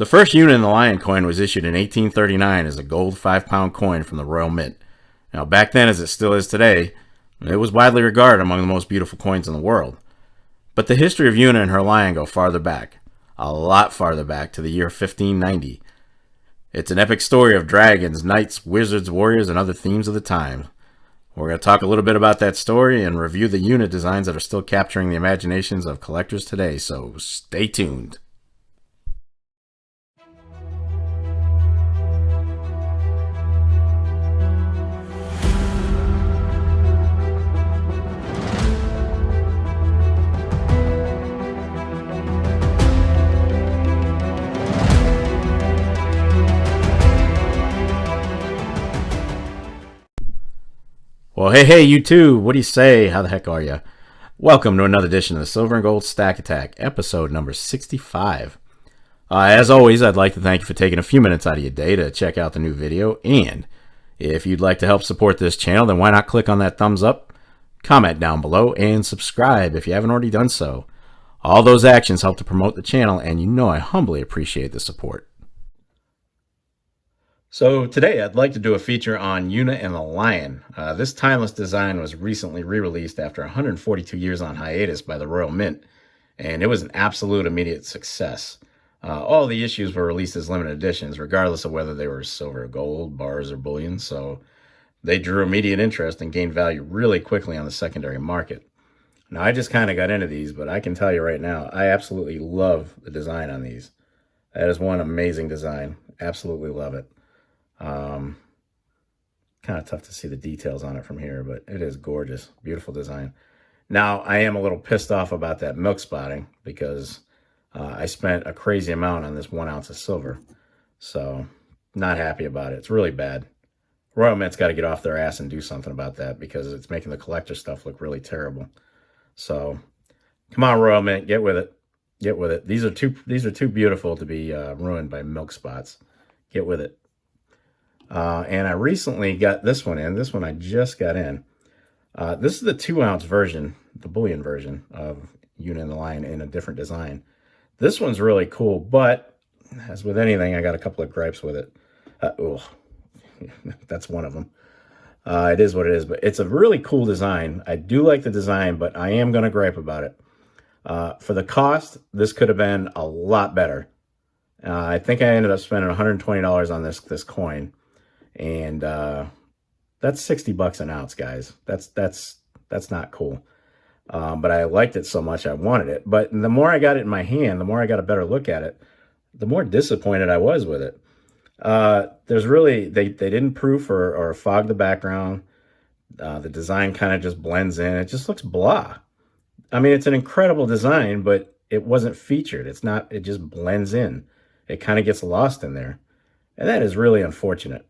The first unit in the lion coin was issued in 1839 as a gold 5-pound coin from the Royal Mint. Now, back then, as it still is today, it was widely regarded among the most beautiful coins in the world. But the history of Una and her lion go farther back, a lot farther back, to the year 1590. It's an epic story of dragons, knights, wizards, warriors, and other themes of the time. We're going to talk a little bit about that story and review the unit designs that are still capturing the imaginations of collectors today, so stay tuned. Well, hey, you two, what do you say? How the heck are you? Welcome to another edition of the Silver and Gold Stack Attack, episode number 65. As always, I'd like to thank you for taking a few minutes out of your day to check out the new video, and if you'd like to help support this channel, then why not click on that thumbs up, comment down below, and subscribe if you haven't already done so. All those actions help to promote the channel, and you know I humbly appreciate the support. So today I'd like to do a feature on Una and the Lion. This timeless design was recently re-released after 142 years on hiatus by the Royal Mint, and it was an absolute immediate success. All the issues were released as limited editions, regardless of whether they were silver, gold, bars, or bullion, so they drew immediate interest and gained value really quickly on the secondary market. Now, I just kind of got into these, but I can tell you right now, I absolutely love the design on these. That is one amazing design. Absolutely love it. Kind of tough to see the details on it from here, but it is gorgeous. Beautiful design. Now, I am a little pissed off about that milk spotting because I spent a crazy amount on this 1 ounce of silver. So, not happy about it. It's really bad. Royal Mint's got to get off their ass and do something about that because it's making the collector stuff look really terrible. So, come on, Royal Mint, get with it. Get with it. These are too beautiful to be ruined by milk spots. Get with it. And I recently got this one in. This one I just got in. This is the 2 ounce version, the bullion version of Una and the Lion in a different design. This one's really cool, but as with anything, I got a couple of gripes with it. That's one of them. It is what it is, but it's a really cool design. I do like the design, but I am going to gripe about it. For the cost, this could have been a lot better. I think I ended up spending $120 on this coin. And that's $60 an ounce, guys. That's not cool. But I liked it so much I wanted it. But the more I got it in my hand, the more I got a better look at it, the more disappointed I was with it. There's really they didn't proof or fog the background. The design kind of just blends in. It just looks blah. I mean, it's an incredible design, but it wasn't featured. It's not. It just blends in. It kind of gets lost in there, and that is really unfortunate.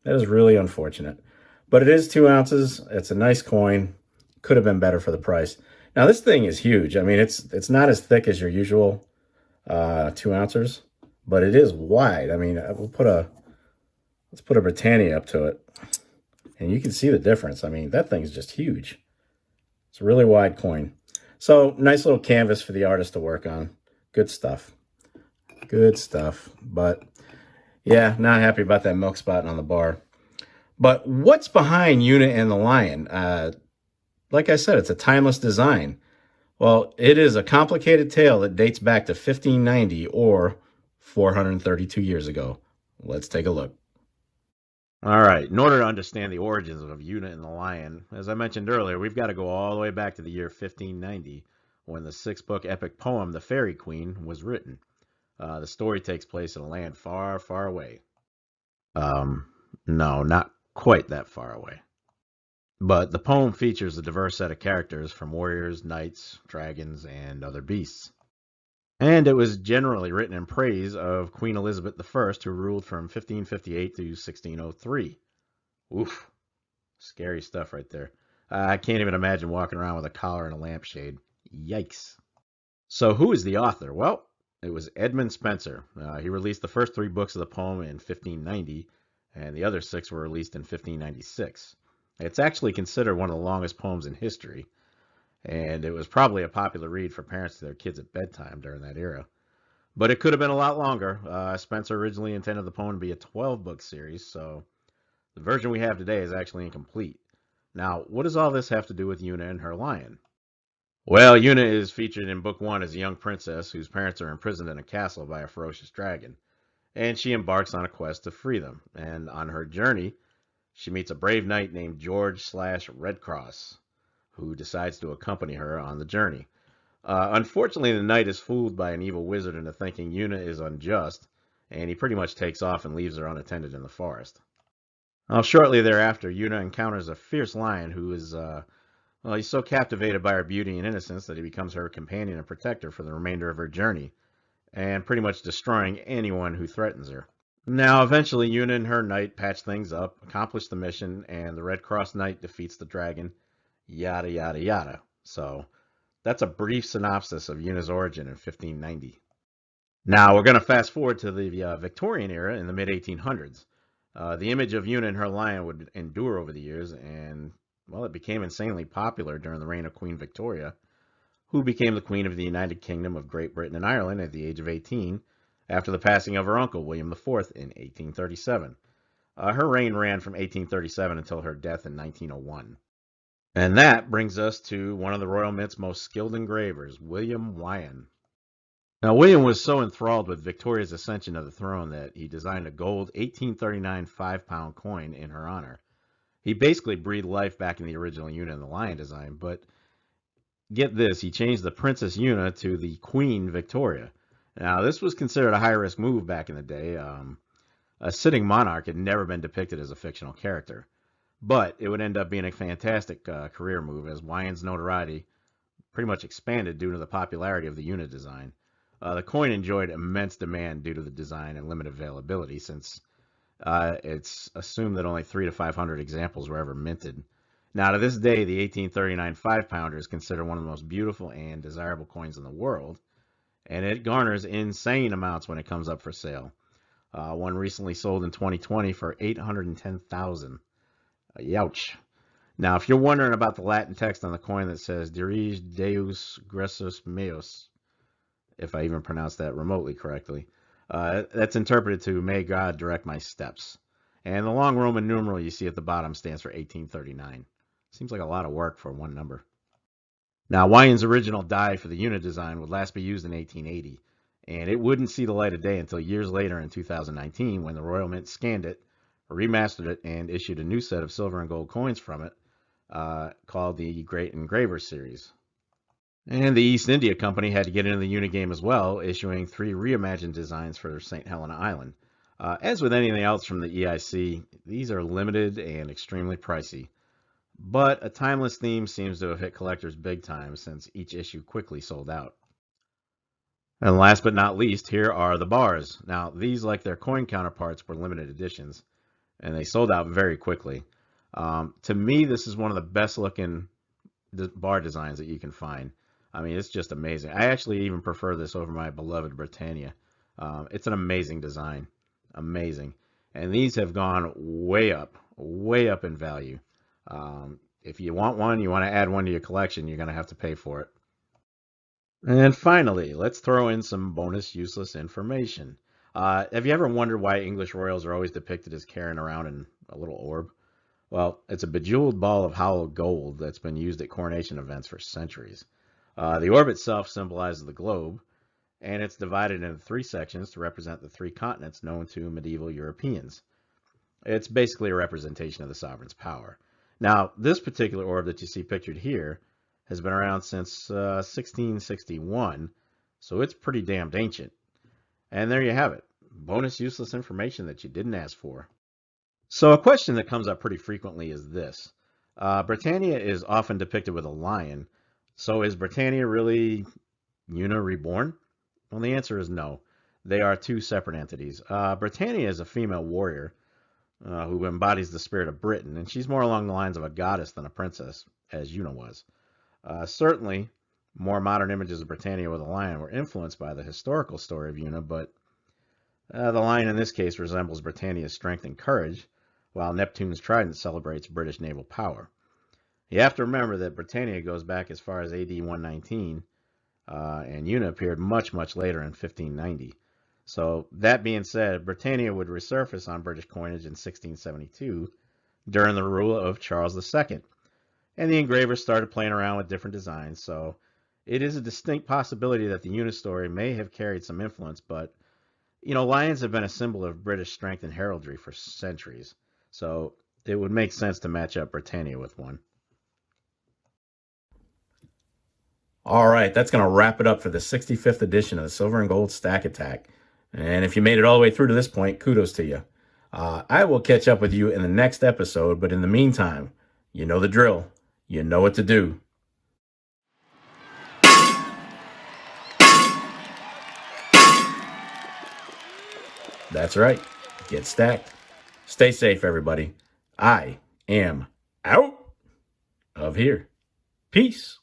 That is really unfortunate. But it is 2 ounces. It's a nice coin. Could have been better for the price. Now, this thing is huge. I mean, it's not as thick as your usual 2 ounces, but it is wide. I mean, let's put a Britannia up to it, and you can see the difference. I mean, that thing's just huge. It's a really wide coin. So, nice little canvas for the artist to work on. Good stuff. Good stuff. But yeah, not happy about that milk spot on the bar. But what's behind Una and the Lion? Like I said, it's a timeless design. Well, it is a complicated tale that dates back to 1590 or 432 years ago. Let's take a look. All right, in order to understand the origins of Una and the Lion, as I mentioned earlier, we've got to go all the way back to the year 1590 when the 6-book epic poem, The Fairy Queen, was written. The story takes place in a land far, far away. No, not quite that far away. But the poem features a diverse set of characters from warriors, knights, dragons, and other beasts. And it was generally written in praise of Queen Elizabeth I, who ruled from 1558 to 1603. Oof, scary stuff right there. I can't even imagine walking around with a collar and a lampshade. Yikes. So who is the author? Well, it was Edmund Spenser. He released the first 3 books of the poem in 1590, and the other 6 were released in 1596. It's actually considered one of the longest poems in history, and it was probably a popular read for parents to their kids at bedtime during that era. But it could have been a lot longer. Spencer originally intended the poem to be a 12-book series, so the version we have today is actually incomplete. Now, what does all this have to do with Una and her lion? Well, Una is featured in book one as a young princess whose parents are imprisoned in a castle by a ferocious dragon, and she embarks on a quest to free them. And on her journey, she meets a brave knight named George slash Red Cross, who decides to accompany her on the journey. Unfortunately, the knight is fooled by an evil wizard into thinking Una is unjust, and he pretty much takes off and leaves her unattended in the forest. Shortly thereafter, Una encounters a fierce lion who is, well, he's so captivated by her beauty and innocence that he becomes her companion and protector for the remainder of her journey, and pretty much destroying anyone who threatens her. Now, eventually, Una and her knight patch things up, accomplish the mission, and the Red Cross Knight defeats the dragon, yada, yada, yada. So, that's a brief synopsis of Una's origin in 1590. Now, we're going to fast forward to the Victorian era in the mid 1800s. The image of Una and her lion would endure over the years, and, well, it became insanely popular during the reign of Queen Victoria, who became the Queen of the United Kingdom of Great Britain and Ireland at the age of 18 after the passing of her uncle, William IV, in 1837. Her reign ran from 1837 until her death in 1901. And that brings us to one of the Royal Mint's most skilled engravers, William Wyan. Now, William was so enthralled with Victoria's ascension to the throne that he designed a gold 1839 5-pound coin in her honor. He basically breathed life back in the original Una and the Lion design, but get this, he changed the Princess Una to the Queen Victoria. Now, this was considered a high-risk move back in the day. A sitting monarch had never been depicted as a fictional character, but it would end up being a fantastic career move as Wyan's notoriety pretty much expanded due to the popularity of the Una design. The coin enjoyed immense demand due to the design and limited availability, since it's assumed that only 300 to 500 examples were ever minted. Now, to this day, the 1839 5-pounder is considered one of the most beautiful and desirable coins in the world, and it garners insane amounts when it comes up for sale. One recently sold in 2020 for $810,000. Youch. Now, if you're wondering about the Latin text on the coin that says Dirige Deus Gressus Meus, if I even pronounced that remotely correctly, that's interpreted to May God direct my steps. And the long Roman numeral you see at the bottom stands for 1839. Seems like a lot of work for one number. Now, Wyan's original die for the Una design would last be used in 1880, and it wouldn't see the light of day until years later in 2019 when the Royal Mint scanned it, remastered it, and issued a new set of silver and gold coins from it called the Great Engraver Series. And the East India Company had to get into the Una game as well, issuing 3 reimagined designs for St. Helena Island. As with anything else from the EIC, these are limited and extremely pricey. But a timeless theme seems to have hit collectors big time since each issue quickly sold out. And last but not least, here are the bars. Now, these, like their coin counterparts, were limited editions, and they sold out very quickly. To me, this is one of the best looking bar designs that you can find. I mean, it's just amazing. I actually even prefer this over my beloved Britannia. It's an amazing design. Amazing. And these have gone way up in value. If you want one, you want to add one to your collection, you're going to have to pay for it. And finally, let's throw in some bonus useless information. Have you ever wondered why English royals are always depicted as carrying around in a little orb? Well, it's a bejeweled ball of hollow gold that's been used at coronation events for centuries. The orb itself symbolizes the globe, and it's divided into 3 sections to represent the 3 continents known to medieval Europeans. It's basically a representation of the sovereign's power. Now, this particular orb that you see pictured here has been around since 1661, so it's pretty damned ancient. And there you have it. Bonus useless information that you didn't ask for. So a question that comes up pretty frequently is this. Britannia is often depicted with a lion, so is Britannia really Una reborn? Well, the answer is no. They are 2 separate entities. Britannia is a female warrior who embodies the spirit of Britain, and she's more along the lines of a goddess than a princess, as Una was. Certainly, more modern images of Britannia with a lion were influenced by the historical story of Una, but the lion in this case resembles Britannia's strength and courage, while Neptune's trident celebrates British naval power. You have to remember that Britannia goes back as far as AD 119, and Una appeared much, much later in 1590. So that being said, Britannia would resurface on British coinage in 1672 during the rule of Charles II. And the engravers started playing around with different designs. So it is a distinct possibility that the Una story may have carried some influence, but lions have been a symbol of British strength and heraldry for centuries. So it would make sense to match up Britannia with one. All right, that's going to wrap it up for the 65th edition of the Silver and Gold Stack Attack. And if you made it all the way through to this point, kudos to you. I will catch up with you in the next episode, but in the meantime, you know the drill. You know what to do. That's right. Get stacked. Stay safe, everybody. I am out of here. Peace.